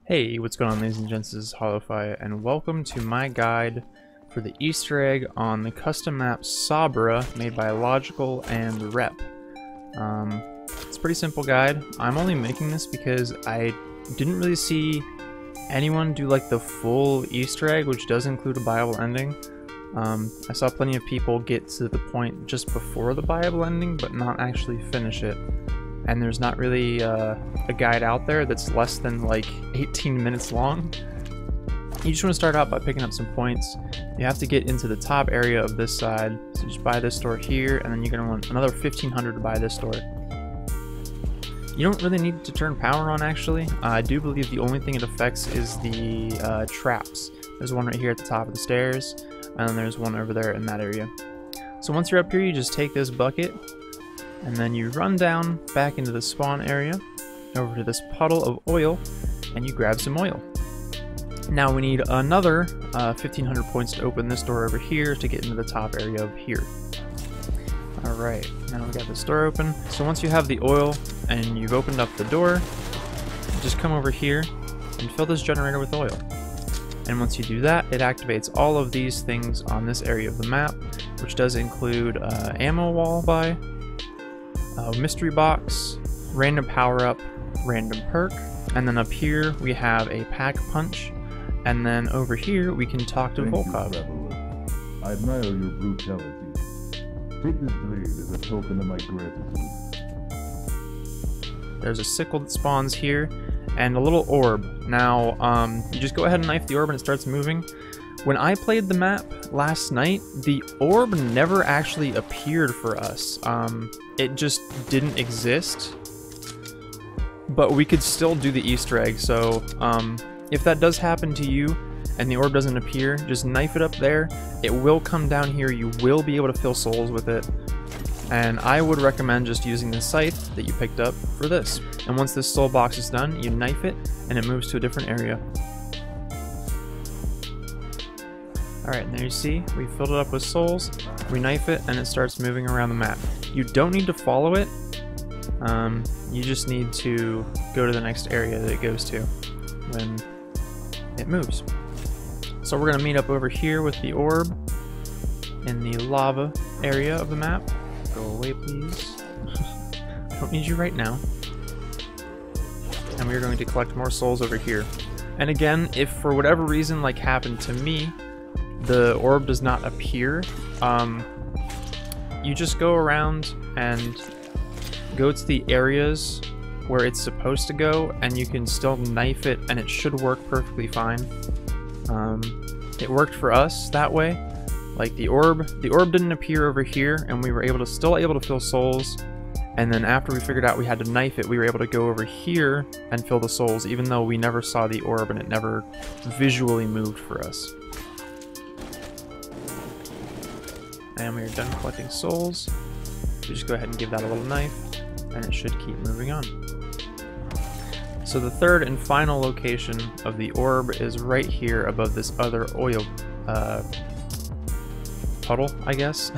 Hey, what's going on, ladies and gents? This is HoloFi, and welcome to my guide for the Easter egg on the custom map Saburra made by Logical and Rep. It's a pretty simple guide. I'm only making this because I didn't really see anyone do like the full Easter egg, which does include a Bible ending. I saw plenty of people get to the point just before the Bible ending, but not actually finish it. And there's not really a guide out there that's less than like 18 minutes long. You just want to start out by picking up some points. You have to get into the top area of this side, so just buy this door here, and then you're going to want another 1500 to buy this door. You don't really need to turn power on, actually. I do believe the only thing it affects is the traps. There's one right here at the top of the stairs, and then there's one over there in that area. So once you're up here, you just take this bucket, and then you run down back into the spawn area, over to this puddle of oil, and you grab some oil. Now we need another 1500 points to open this door over here to get into the top area of here. Alright, now we got this door open. So once you have the oil and you've opened up the door, just come over here and fill this generator with oil. And once you do that, it activates all of these things on this area of the map, which does include ammo wall buy, mystery box, random power up, random perk, and then up here we have a pack punch, and then over here we can talk to Volkov. I admire your brutality. Take this blade as a token of my gratitude. There's a sickle that spawns here, and a little orb. Now, you just go ahead and knife the orb and it starts moving. When I played the map last night, the orb never actually appeared for us. It just didn't exist. But we could still do the Easter egg, so if that does happen to you and the orb doesn't appear, just knife it up there. It will come down here, you will be able to fill souls with it. And I would recommend just using the scythe that you picked up for this. And once this soul box is done, you knife it and it moves to a different area. Alright, and there you see, we filled it up with souls, we knife it, and it starts moving around the map. You don't need to follow it, you just need to go to the next area that it goes to when it moves. So we're going to meet up over here with the orb in the lava area of the map. Go away, please. I don't need you right now. And we're going to collect more souls over here. And again, if for whatever reason like happened to me, the orb does not appear, you just go around and go to the areas where it's supposed to go, and you can still knife it and it should work perfectly fine. It worked for us that way. Like the orb didn't appear over here, and we were still able to fill souls, and then after we figured out we had to knife it, we were able to go over here and fill the souls, even though we never saw the orb and it never visually moved for us. And we are done collecting souls. We just go ahead and give that a little knife, and it should keep moving on. So the third and final location of the orb is right here above this other oil puddle, I guess.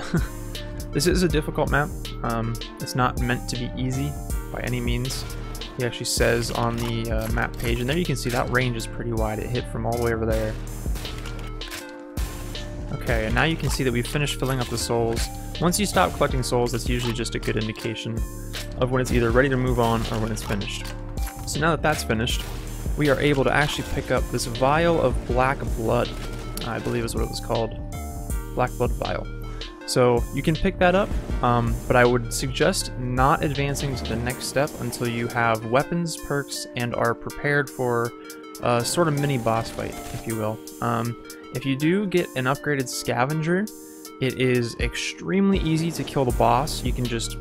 This is a difficult map. It's not meant to be easy by any means. He actually says on the map page, and there you can see that range is pretty wide. It hit from all the way over there. Okay, and now you can see that we've finished filling up the souls. Once you stop collecting souls, that's usually just a good indication of when it's either ready to move on or when it's finished. So now that that's finished, we are able to actually pick up this vial of black blood. I believe is what it was called. Black blood vial. So you can pick that up, but I would suggest not advancing to the next step until you have weapons, perks, and are prepared for a sort of mini boss fight, if you will. If you do get an upgraded scavenger, it is extremely easy to kill the boss. You can just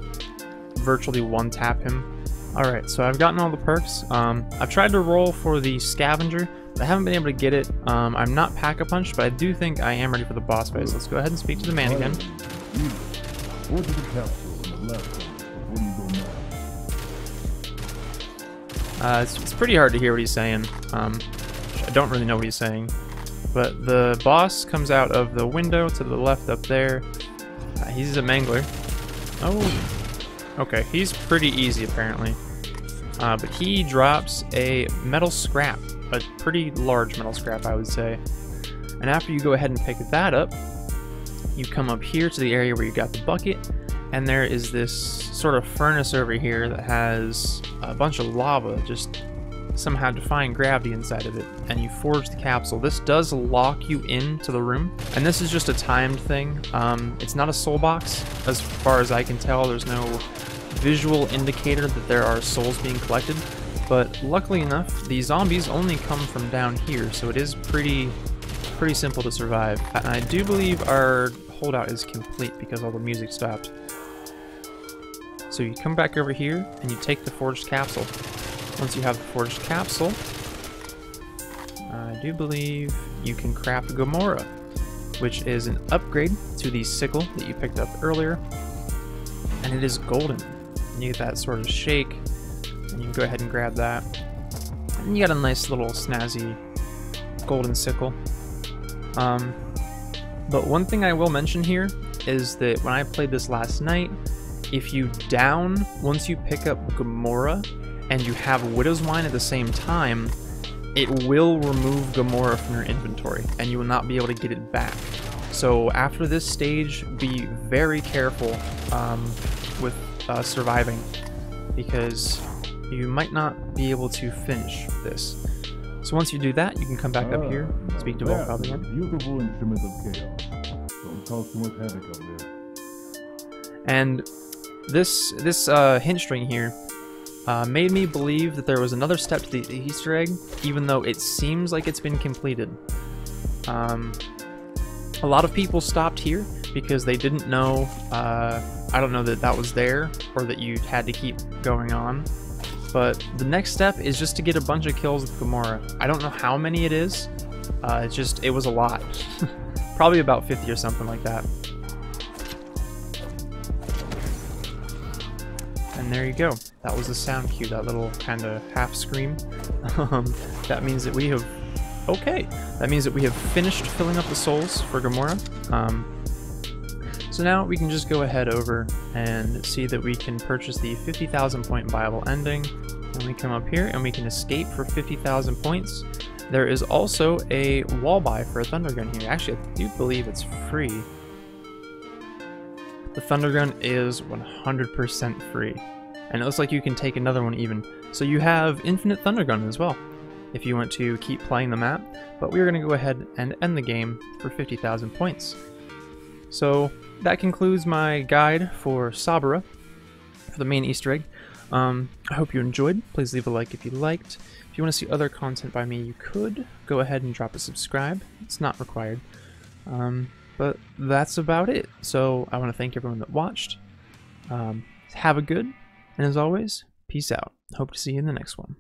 virtually one-tap him. Alright, so I've gotten all the perks. I've tried to roll for the scavenger, but I haven't been able to get it. I'm not pack-a-punch, but I do think I am ready for the boss fight. So let's go ahead and speak to the man again. Go to the capsule on the left. Before you go now. It's pretty hard to hear what he's saying. I don't really know what he's saying. But the boss comes out of the window to the left up there. He's a mangler. Oh, okay. He's pretty easy apparently. but he drops a metal scrap, a pretty large metal scrap, I would say. And after you go ahead and pick that up, you come up here to the area where you got the bucket, and there is this sort of furnace over here that has a bunch of lava just somehow defying gravity inside of it, and you forge the capsule. This does lock you into the room, and this is just a timed thing. It's not a soul box as far as I can tell. There's no visual indicator that there are souls being collected, but luckily enough these zombies only come from down here, so it is pretty simple to survive. And I do believe our holdout is complete because all the music stopped. So you come back over here and you take the forged capsule. Once you have the forged capsule, I do believe you can craft Gomorrah, which is an upgrade to the sickle that you picked up earlier, and it is golden. And you get that sort of shake, and you can go ahead and grab that. And you got a nice little snazzy golden sickle. But one thing I will mention here is that when I played this last night, if you down once you pick up Gomorrah and you have Widow's Wine at the same time, it will remove Gomorrah from your inventory and you will not be able to get it back. So after this stage, be very careful with surviving, because you might not be able to finish this. So once you do that, you can come back up here, speak to Volkov again. Beautiful instrument of chaos. Don't cause too much havoc up there. And this hint string here made me believe that there was another step to the Easter egg, even though it seems like it's been completed. A lot of people stopped here because they didn't know, I don't know that that was there, or that you had to keep going on. But the next step is just to get a bunch of kills with Gomorrah. I don't know how many it is, it was a lot. Probably about 50 or something like that. And there you go. That was the sound cue, that little kind of half scream. That means that we have... Okay! That means that we have finished filling up the souls for Gomorrah. So now we can just go ahead over and see that we can purchase the 50,000 point viable ending. And we come up here and we can escape for 50,000 points. There is also a wall buy for a thunder gun here. Actually, I do believe it's free. The thunder gun is 100% free. And it looks like you can take another one even. So you have infinite thunder gun as well, if you want to keep playing the map. But we're going to go ahead and end the game for 50,000 points. So that concludes my guide for Saburra, for the main Easter egg. I hope you enjoyed. Please leave a like if you liked. If you want to see other content by me, you could go ahead and drop a subscribe. It's not required. But that's about it. So I want to thank everyone that watched. Have a good, and as always, peace out. Hope to see you in the next one.